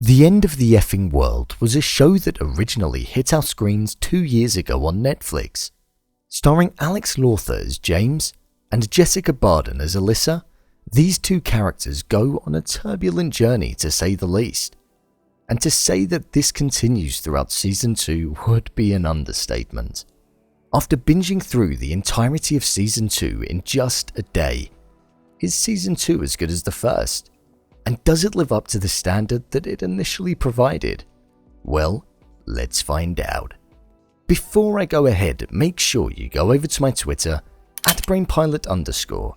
The End of the Effing World was a show that originally hit our screens 2 years ago on Netflix. Starring Alex Lawther as James and Jessica Barden as Alyssa, these two characters go on a turbulent journey to say the least. And to say that this continues throughout Season 2 would be an understatement. After binging through the entirety of Season 2 in just a day, is Season 2 as good as the first? And does it live up to the standard that it initially provided? Well, let's find out. Before I go ahead, make sure you go over to my Twitter, @BrainPilot_,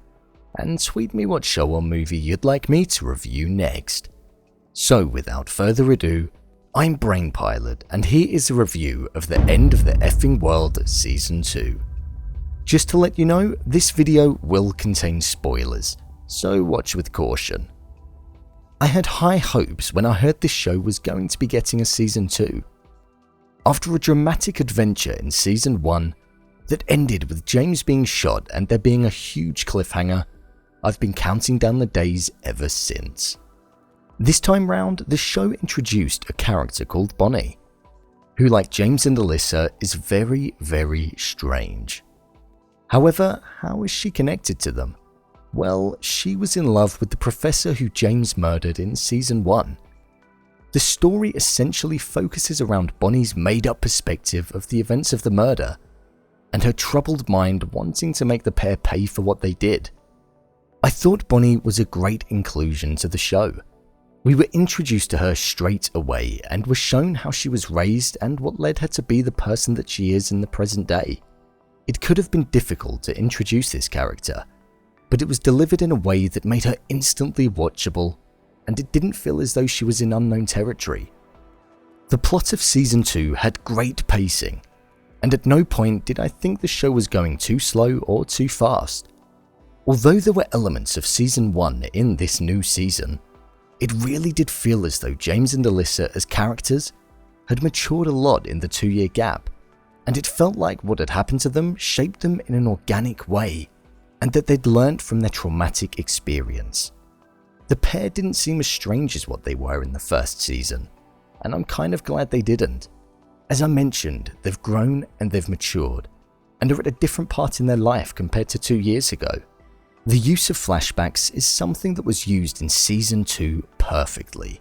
and tweet me what show or movie you'd like me to review next. So without further ado, I'm BrainPilot, and here is a review of The End of the Effing World Season 2. Just to let you know, this video will contain spoilers, so watch with caution. I had high hopes when I heard this show was going to be getting a Season 2. After a dramatic adventure in Season 1 that ended with James being shot and there being a huge cliffhanger, I've been counting down the days ever since. This time round, the show introduced a character called Bonnie, who, like James and Alyssa, is very, very strange. However, how is she connected to them? Well, she was in love with the professor who James murdered in Season 1. The story essentially focuses around Bonnie's made-up perspective of the events of the murder, and her troubled mind wanting to make the pair pay for what they did. I thought Bonnie was a great inclusion to the show. We were introduced to her straight away and were shown how she was raised and what led her to be the person that she is in the present day. It could have been difficult to introduce this character, but it was delivered in a way that made her instantly watchable, and it didn't feel as though she was in unknown territory. The plot of Season 2 had great pacing, and at no point did I think the show was going too slow or too fast. Although there were elements of Season 1 in this new season, it really did feel as though James and Alyssa as characters had matured a lot in the 2-year gap, and it felt like what had happened to them shaped them in an organic way, and that they'd learnt from their traumatic experience. The pair didn't seem as strange as what they were in the first season, and I'm kind of glad they didn't. As I mentioned, they've grown and they've matured, and are at a different part in their life compared to 2 years ago. The use of flashbacks is something that was used in Season 2 perfectly,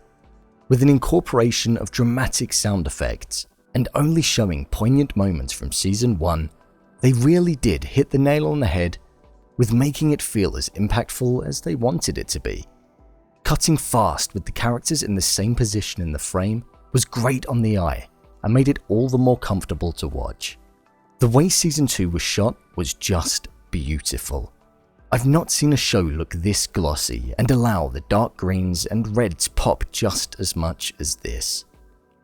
with an incorporation of dramatic sound effects, and only showing poignant moments from Season 1, they really did hit the nail on the head with making it feel as impactful as they wanted it to be. Cutting fast with the characters in the same position in the frame was great on the eye and made it all the more comfortable to watch. The way Season 2 was shot was just beautiful. I've not seen a show look this glossy and allow the dark greens and reds pop just as much as this.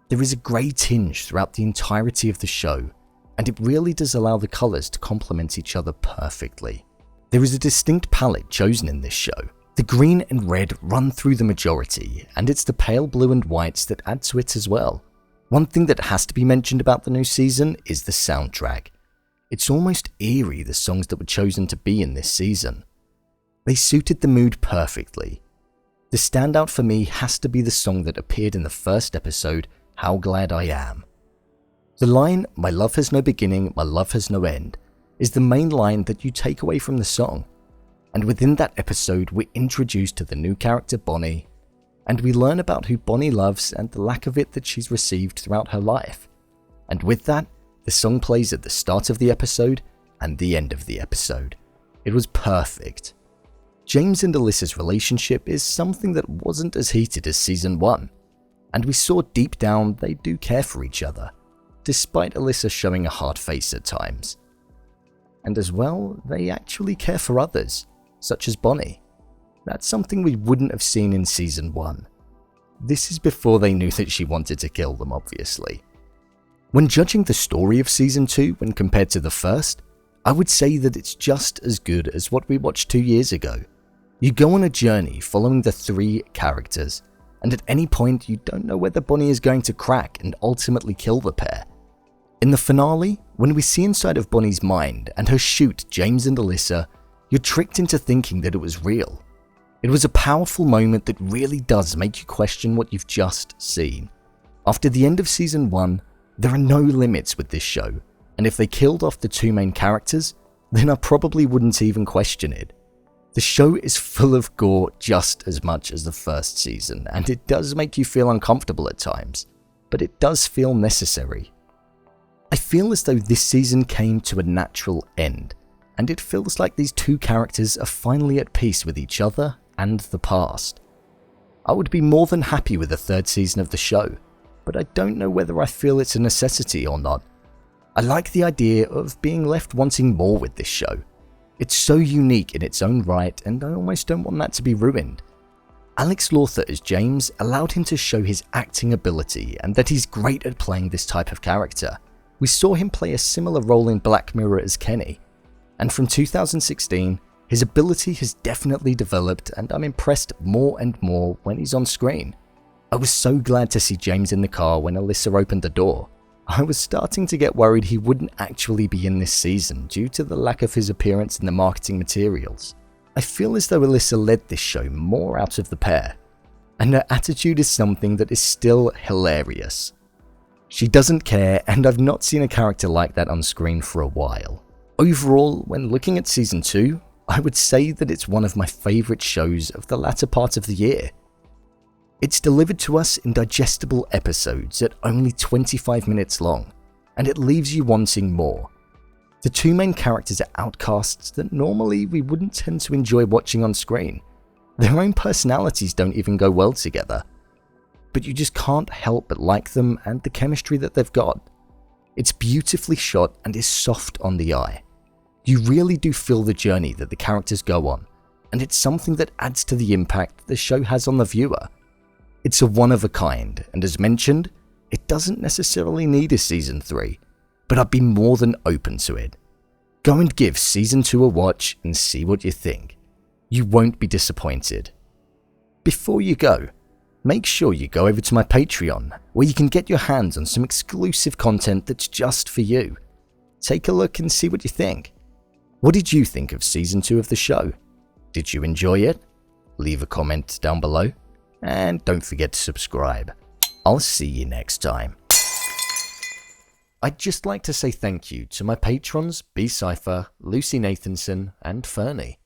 There is a grey tinge throughout the entirety of the show, and it really does allow the colours to complement each other perfectly. There is a distinct palette chosen in this show. The green and red run through the majority, and it's the pale blue and whites that add to it as well. One thing that has to be mentioned about the new season is the soundtrack. It's almost eerie, the songs that were chosen to be in this season. They suited the mood perfectly. The standout for me has to be the song that appeared in the first episode, How Glad I Am. The line, "My love has no beginning, my love has no end," is the main line that you take away from the song, and within that episode we're introduced to the new character Bonnie, and we learn about who Bonnie loves and the lack of it that she's received throughout her life. And with that, the song plays at the start of the episode and the end of the episode. It was perfect. James and Alyssa's relationship is something that wasn't as heated as Season 1, and we saw deep down they do care for each other, despite Alyssa showing a hard face at times. And as well, they actually care for others, such as Bonnie. That's something we wouldn't have seen in Season 1. This is before they knew that she wanted to kill them, obviously. When judging the story of Season 2 when compared to the first, I would say that it's just as good as what we watched 2 years ago. You go on a journey following the 3 characters, and at any point you don't know whether Bonnie is going to crack and ultimately kill the pair. In the finale, when we see inside of Bonnie's mind and her shoot James and Alyssa, you're tricked into thinking that it was real. It was a powerful moment that really does make you question what you've just seen. After the end of Season 1, there are no limits with this show, and if they killed off the two main characters, then I probably wouldn't even question it. The show is full of gore just as much as the first season, and it does make you feel uncomfortable at times, but it does feel necessary. I feel as though this season came to a natural end, and it feels like these two characters are finally at peace with each other and the past. I would be more than happy with a third season of the show, but I don't know whether I feel it's a necessity or not. I like the idea of being left wanting more with this show. It's so unique in its own right, and I almost don't want that to be ruined. Alex Lawther as James allowed him to show his acting ability and that he's great at playing this type of character. We saw him play a similar role in Black Mirror as Kenny, and from 2016, his ability has definitely developed, and I'm impressed more and more when he's on screen. I was so glad to see James in the car when Alyssa opened the door. I was starting to get worried he wouldn't actually be in this season due to the lack of his appearance in the marketing materials. I feel as though Alyssa led this show more out of the pair, and her attitude is something that is still hilarious. She doesn't care, and I've not seen a character like that on screen for a while. Overall, when looking at Season 2, I would say that it's one of my favourite shows of the latter part of the year. It's delivered to us in digestible episodes at only 25 minutes long, and it leaves you wanting more. The two main characters are outcasts that normally we wouldn't tend to enjoy watching on screen. Their own personalities don't even go well together, but you just can't help but like them and the chemistry that they've got. It's beautifully shot and is soft on the eye. You really do feel the journey that the characters go on, and it's something that adds to the impact the show has on the viewer. It's a one of a kind, and as mentioned, it doesn't necessarily need a Season 3, but I'd be more than open to it. Go and give Season 2 a watch and see what you think. You won't be disappointed. Before you go, make sure you go over to my Patreon, where you can get your hands on some exclusive content that's just for you. Take a look and see what you think. What did you think of Season 2 of the show? Did you enjoy it? Leave a comment down below, and don't forget to subscribe. I'll see you next time. I'd just like to say thank you to my patrons B Cypher, Lucy Nathanson, and Fernie.